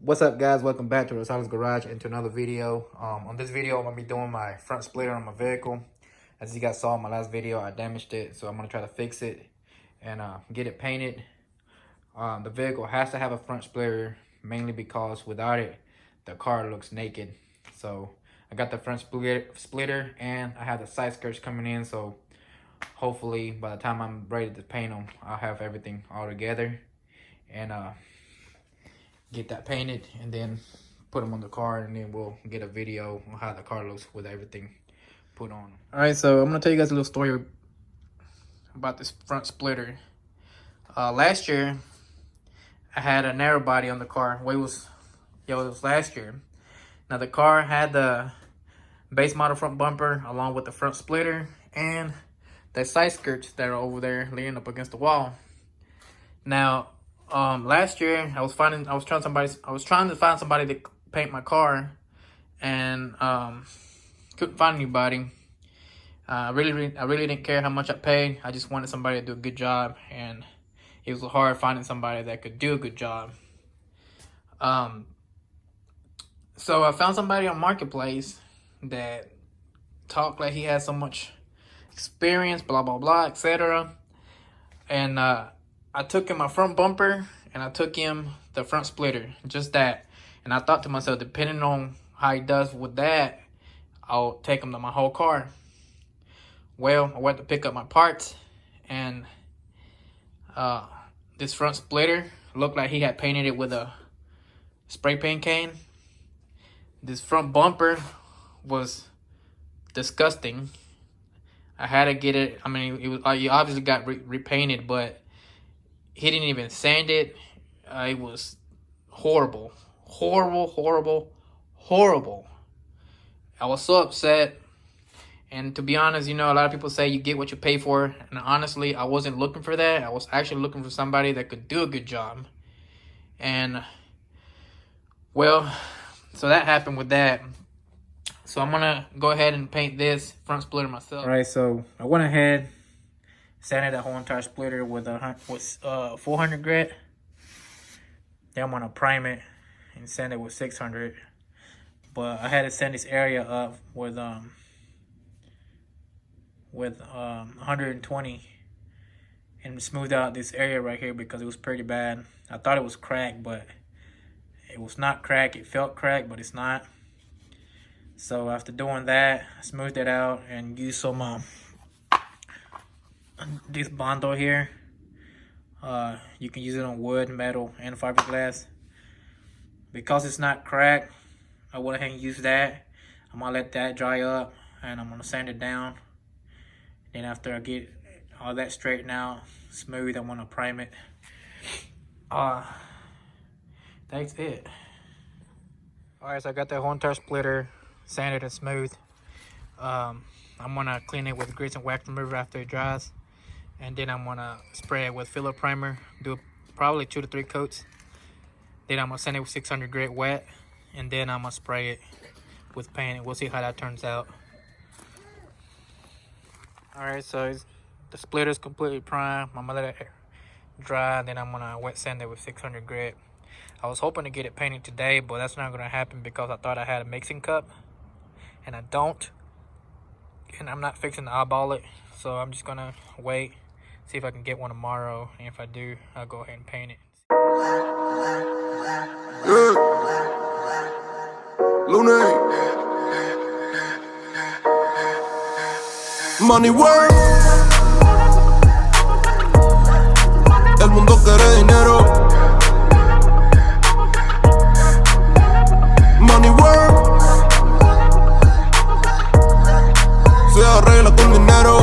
What's up, guys? Welcome back to Rosales Garage and to another video. On this video, I'm gonna be doing my front splitter on my vehicle. As you guys saw in my last video, I damaged it, so I'm gonna try to fix it and get it painted. The vehicle has to have a front splitter, mainly because without it, the car looks naked. So I got the front splitter and I have the side skirts coming in. So hopefully, by the time I'm ready to paint them, I'll have everything all together and get that painted and then put them on the car, and then we'll get a video on how the car looks with everything put on. All right, so I'm gonna tell you guys a little story about this front splitter. Last year I had a narrow body on the car. Well, it was last year. Now the car had the base model front bumper along with the front splitter and the side skirts that are over there leaning up against the wall. Now last year I was trying to find somebody to paint my car, and couldn't find anybody. I really didn't care how much I paid. I just wanted somebody to do a good job, and it was hard finding somebody that could do a good job. So I found somebody on Marketplace that talked like he had so much experience, blah blah blah, etc. And I took him my front bumper and I took him the front splitter, just that. And I thought to myself, depending on how he does with that, I'll take him to my whole car. Well, I went to pick up my parts, and this front splitter looked like he had painted it with a spray paint can. This front bumper was disgusting. I had to get it. I mean, it was, you obviously got repainted, but he didn't even sand it. It was horrible. Horrible. I was so upset. And to be honest, you know, a lot of people say you get what you pay for. And honestly, I wasn't looking for that. I was actually looking for somebody that could do a good job. And, well, so that happened with that. So I'm going to go ahead and paint this front splitter myself. All right, so I went ahead, sanded the whole entire splitter with 400 grit. Then I'm gonna prime it and sand it with 600. But I had to sand this area up with 120 and smooth out this area right here because it was pretty bad. I thought it was cracked, but it was not cracked. It felt cracked, but it's not. So after doing that, I smoothed it out and used some this Bondo here. You can use it on wood, metal, and fiberglass. Because it's not cracked, I went ahead and used that. I'm gonna let that dry up, and I'm gonna sand it down. Then after I get all that straightened out, smooth, I'm gonna prime it. That's it. Alright, so I got that whole entire splitter sanded and smooth. I'm gonna clean it with grease and wax remover after it dries. And then I'm gonna spray it with filler primer, do probably 2 to 3 coats. Then I'm gonna sand it with 600 grit wet, and then I'm gonna spray it with paint. We'll see how that turns out. All right, so the splitter is completely primed. I'm gonna let it dry, then I'm gonna wet sand it with 600 grit. I was hoping to get it painted today, but that's not gonna happen because I thought I had a mixing cup, and I don't. And I'm not fixing to eyeball it, so I'm just gonna wait. See if I can get one tomorrow, and if I do, I'll go ahead and paint it. Yeah. Lune. Money work. El mundo quiere dinero. Money work. Se arregla con dinero.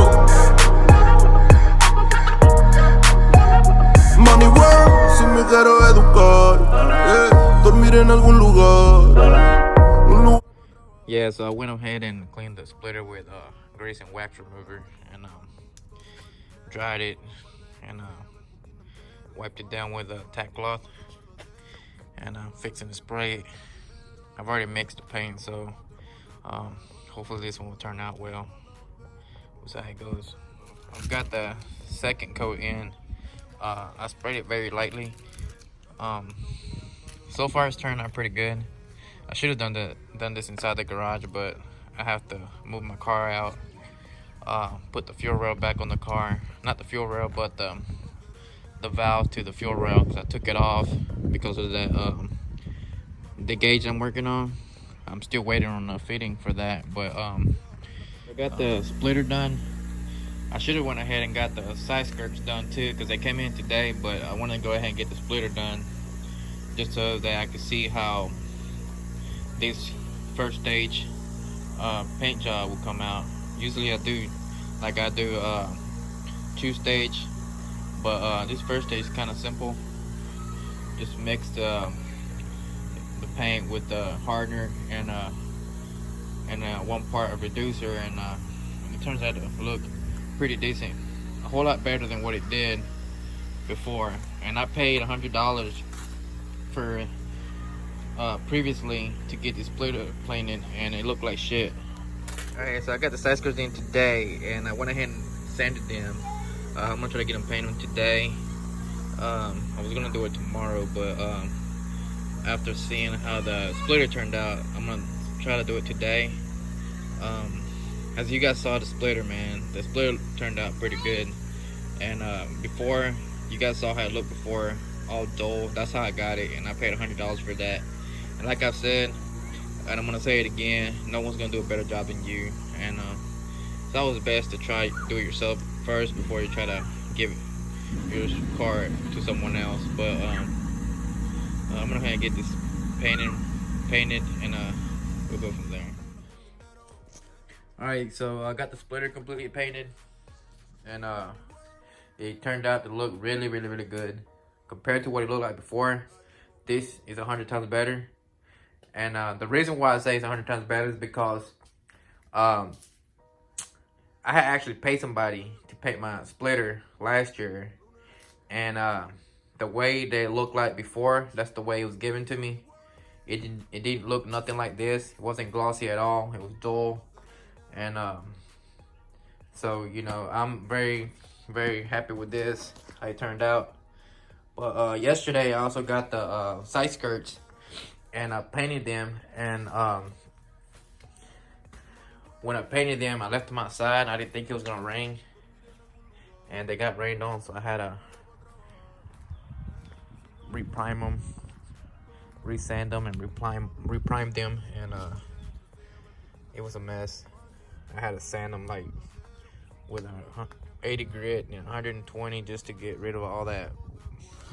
Money work, si me quiero educar, dormir en algún lugar. Yeah, so I went ahead and cleaned the splitter with grease and wax remover, and dried it, and wiped it down with a tack cloth, and I'm fixing to spray it. I've already mixed the paint, so hopefully this one will turn out well. We'll see how it goes. I've got the second coat in. I sprayed it very lightly. so far it's turned out pretty good. I should have done this inside the garage, but I have to move my car out, put the fuel rail back on the car. Not the fuel rail, but the valve to the fuel rail, because I took it off because of that the gauge I'm working on. I'm still waiting on the fitting for that, but I got the splitter done. I should have went ahead and got the side skirts done too, because they came in today, but I want to go ahead and get the splitter done just so that I could see how this first stage paint job will come out. Usually I do two stage, but this first stage is kind of simple. Just mix the paint with the hardener and 1 part of reducer, and it turns out to look pretty decent, a whole lot better than what it did before. And I paid $100 for previously to get this splitter painted, and it looked like shit. Alright, so I got the side skirts in today, and I went ahead and sanded them. I'm gonna try to get them painted today. I was gonna do it tomorrow, but after seeing how the splitter turned out, I'm gonna try to do it today. As you guys saw the splitter, man, the splitter turned out pretty good. And before, you guys saw how it looked before, all dull. That's how I got it, and I paid $100 for that. And like I've said, and I'm gonna say it again, no one's gonna do a better job than you. And it's always best to try do it yourself first before you try to give your car to someone else. But I'm gonna go ahead and get this painted, and we'll go from there. Alright, so I got the splitter completely painted, and it turned out to look really good compared to what it looked like before. This is 100 times better. And the reason why I say it's 100 times better is because I had actually paid somebody to paint my splitter last year, and the way they looked like before, that's the way it was given to me. It didn't look nothing like this. It wasn't glossy at all. It was dull. And so, you know, I'm very happy with this, how it turned out. But yesterday I also got the side skirts, and I painted them. And when I painted them, I left them outside. I didn't think it was gonna rain, and they got rained on, so I had to reprime them, resand them, and reprime them. And it was a mess. I had to sand them like with a 80 grit and 120 just to get rid of all that.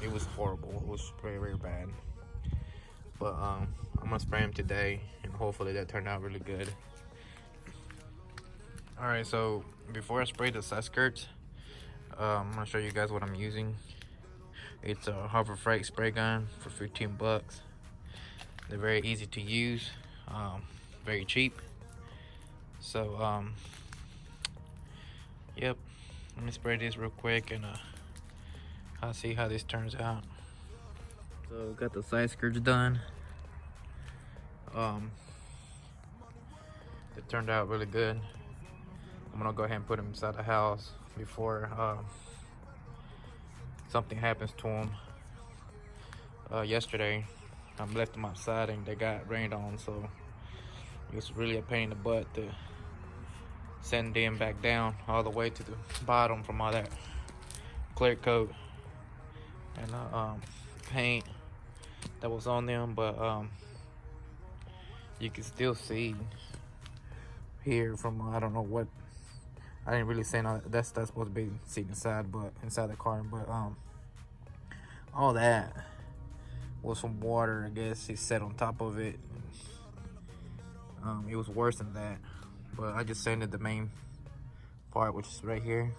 It was horrible. It was very bad. But I'm gonna spray them today, and hopefully that turned out really good. Alright, so before I spray the side skirts, I'm gonna show you guys what I'm using. It's a Harbor Freight spray gun for 15 bucks. They're very easy to use, very cheap. So yep, let me spray this real quick, and I'll see how this turns out. So got the side skirts done. It turned out really good. I'm gonna go ahead and put them inside the house before something happens to them. Yesterday I left them outside and they got rained on, so it was really a pain in the butt to send them back down all the way to the bottom from all that clear coat and paint that was on them. But you can still see here from I don't know what, I didn't really say no, that's supposed to be seen inside, but inside the car. But all that was some water, I guess. It set on top of it. It was worse than that, but I just sanded the main part, which is right here,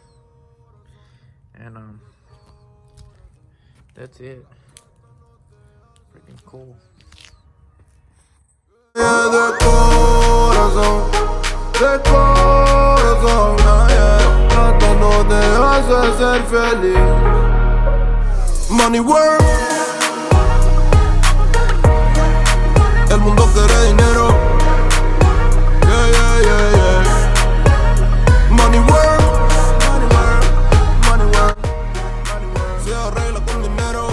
and that's it. Freaking cool. De corazón, yeah. Tratando de hacer ser feliz. Money work. El mundo quiere dinero. Yeah. Money work. Money work. Se arregla con dinero.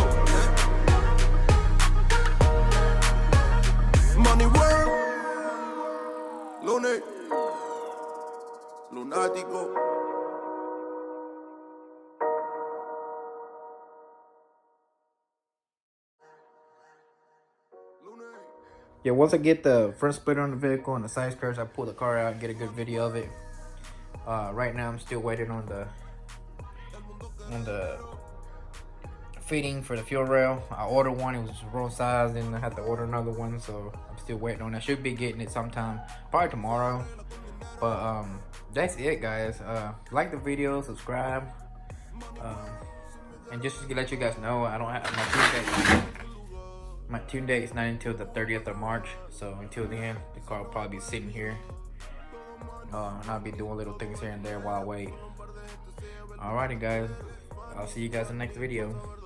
automático. Yeah, once I get the front splitter on the vehicle and the side skirts, I pull the car out and get a good video of it. Right now I'm still waiting on the fitting for the fuel rail. I ordered one, it was wrong size, then I had to order another one, so I'm still waiting on it. I should be getting it sometime, probably tomorrow. But that's it, guys. Like the video, subscribe, and just to let you guys know, I don't have my tune date is not until the 30th of March, so until then the car will probably be sitting here, and I'll be doing little things here and there while I wait. Alrighty guys, I'll see you guys in the next video.